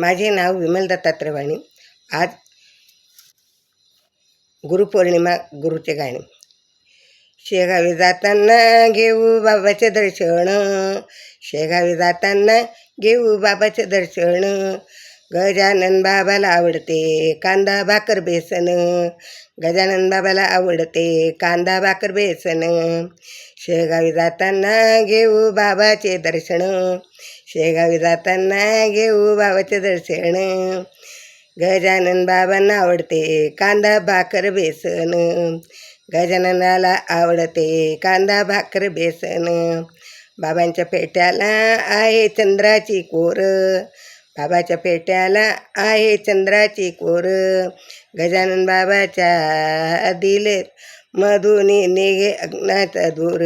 माझे नाव विमल दत्तात्रय वाणी. आज गुरुपौर्णिमा, गुरुचे गाणे. शेगावी जाताना घेऊ बाबाचे दर्शन, शेगावी जाताना घेऊ बाबाचे दर्शन. गजानन बाबाला आवडते कांदा भाकर बेसन, गजानन बाबाला आवडते कांदा भाकर बेसन. शेगावी जाताना घेऊ बाबाचे दर्शन, शेगावी जाताना घेऊ बाबाचे दर्शन. गजानन बाबांना आवडते कांदा भाकर बेसन, गजाननाला आवडते कांदा भाकर बेसन. बाबांच्या पेट्याला आहे चंद्राची कोर, बाबाच्या पेट्याला आहे चंद्राची कोर. गजानन बाबाच्या दिलेत मधून निघे अग्नाचा धूर,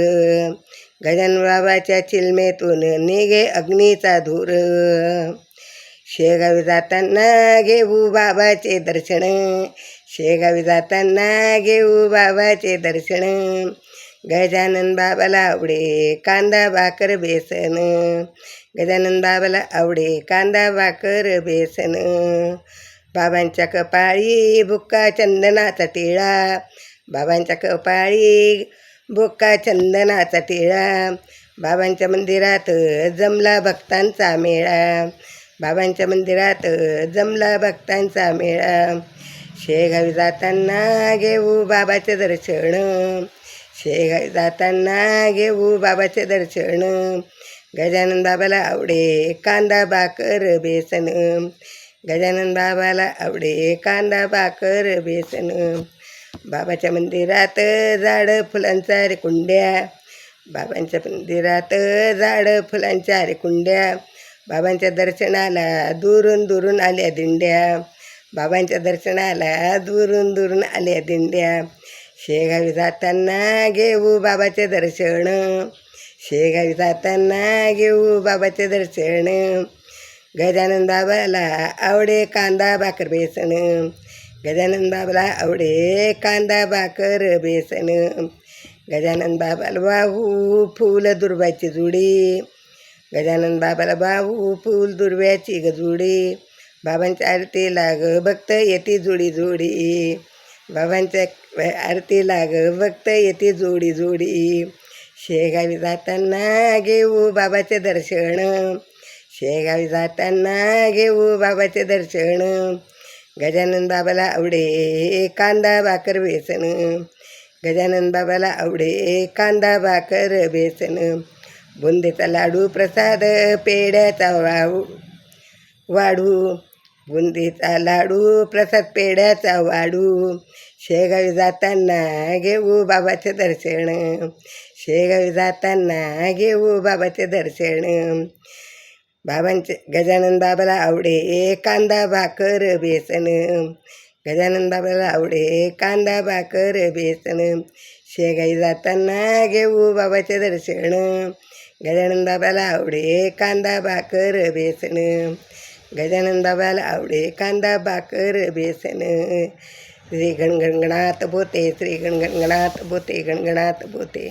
गजानन बाबाच्या चिलमेतून निघे अग्नीचा धूर. शेगावी जाताना घेऊ बाबाचे दर्शन, शेगावी जाताना घेऊ बाबाचे दर्शन. गजानन बाबाला आवडे कांदा भाकर बेसन, गजानन बाबाला आवडे कांदा भाकर बेसन. बाबांच्या कपाळी बुक्का चंदनाचा टिळा, बाबांच्या कपाळी बुक्का चंदनाचा टिळा. बाबांच्या मंदिरात जमला भक्तांचा मेळा, बाबांच्या मंदिरात जमला भक्तांचा मेळा. शेगावी जाताना घेऊ बाबाचे दर्शन, शेगावी जाताना घेऊ बाबाचे दर्शन. गजानन बाबाला आवडे कांदा भाकर बेसन, गजानन बाबाला आवडे कांदा भाकर बेसन. बाबाच्या मंदिरात झाडं फुलांच्या रे कुंड्या, बाबांच्या मंदिरात झाडं फुलांच्या रे कुंड्या. बाबांच्या दर्शनाला दुरून दुरून आल्या दिंड्या, बाबांच्या दर्शनाला दुरून दुरून आल्या दिंड्या. शेगावी जाताना घेऊ बाबाचे दर्शन, शेगावी जाताना घेऊ बाबाचे दर्शन. गजानन बाबाला आवडे कांदा भाकर बेसन, गजानन बाबाला आवडे कांदा भाकर बेसन. गजानन बाबाला वाहू फूल दुर्वाची जुडी, गजानन बाबाला बाहू फूल दुर्व्याची गजुडी. बाबांच्या आरती लाग भक्त येते जोडी जोडी, बाबांच्या आरती लाग भक्त येते जोडी जोडी. शेगावी जाताना घेऊ बाबाचे दर्शन, शेगावी जाताना घेऊ बाबाचे दर्शन. गजानन बाबाला आवडे कांदा भाकर बेसन, गजानन बाबाला आवडे कांदा भाकर बेसन. बुंदीचा लाडू प्रसाद पेढ्याचा वाढू, बुंदीचा लाडू प्रसाद पेढ्याचा वाढू. शेगावी जाताना घेऊ बाबाचे दर्शन, शेगावी जाताना घेऊ बाबाचे दर्शन. बाबांचे गजानन बाबाला आवडे कांदा भाकर बेसन, गजानन बाबाला आवडे कांदा भाकर बेसन. शेगावी जाताना घेऊ बाबाचे दर्शन, गजानन बाबाला आवडे कांदा भाकर बेसन, गजानन बाबाला आवडे कांदा भाकर बेसन. श्री गणगणगणात बोते, श्री गणगणगणात बोते, गणगणात बोते.